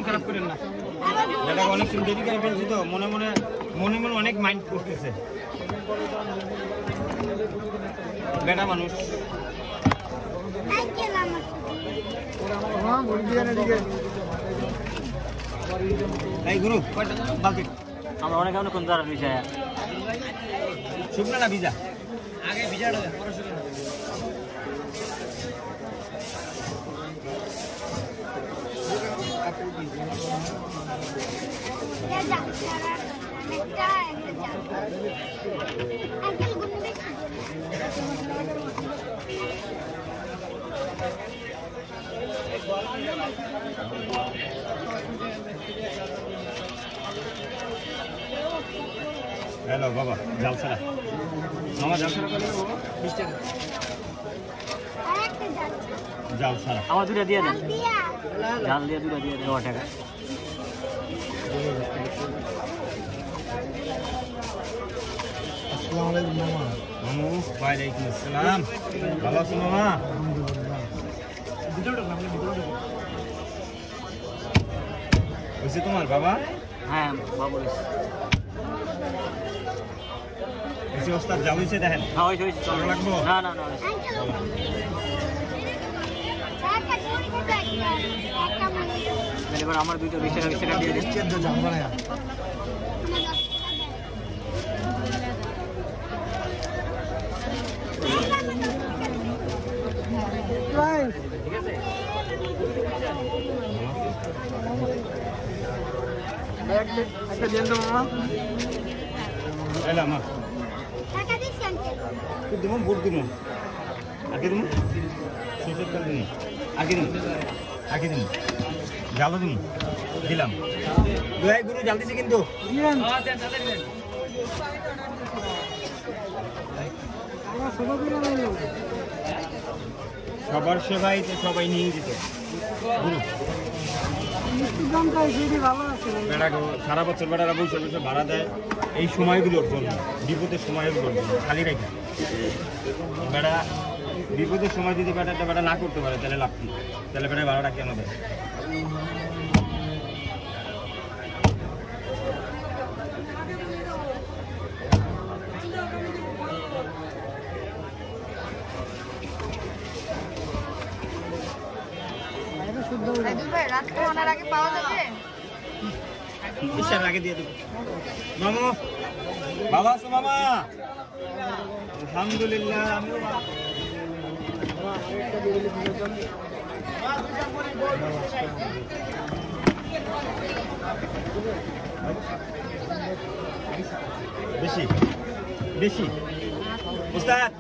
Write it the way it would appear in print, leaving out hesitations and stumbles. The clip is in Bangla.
খারাপ করেন না, দাদা অনেক দেরি করে ফেলছি তো, মনে মনে অনেক মাইন্ড করতেছে বেটা মানুষ। এই গুরু বাকি আমরা অনেক কোন তারা বিষয় শুকনা না ভিজা? আগে ভিজাটা হ্যালো বাবা, জাল ছাড়া মামা, জাল ছাড়া করলে 20 টাকা। জাল ছাড়া আমার দুটা দিয়ে দেন, জাল দিয়ে দুটা দিয়ে 10 টাকা। আসসালামু আলাইকুম মামা। মামু ওয়ালাইকুম আসসালাম, ভালো আছো মামা? হয়েছে তোমার বাবা? হ্যাঁ বাবু এসে ওস্তাদ জাল হয়েছে দেখেন। হ্যাঁ হয়েছে ভালো লাগবো? না না না এবার আমার দুটো 20 টাকা দিয়ে দিচ্ছি। একটা দিয়ে দেবো মামা। এলাম মা, দেবো ভোট দিব, আগে দেবো শেষের কাল দিন, আগে দিন জালও দিন, দিলাম দুই গুরু জাল দিছি কিন্তু। সবার সেবাই তো সবাই নিয়ে যেত গুরু। সারা বছর বেড়ারা বসে বসে ভাড়া দেয় এই সময়গুলোর জন্য, বিপদের সময়গুলোর জন্য খালি রেখে। বেড়া বিপদের সময় যদি বেড়াটা বেড়া না করতে পারে তাহলে লাভ কি? তাহলে বেড়া ভাড়াটা কেন দেয়? আগে দিয়ে দেবো মামু। ভালো আছো মামা? আলহামদুলিল্লাহ। আমিও বেশি বেশি উস্তাদ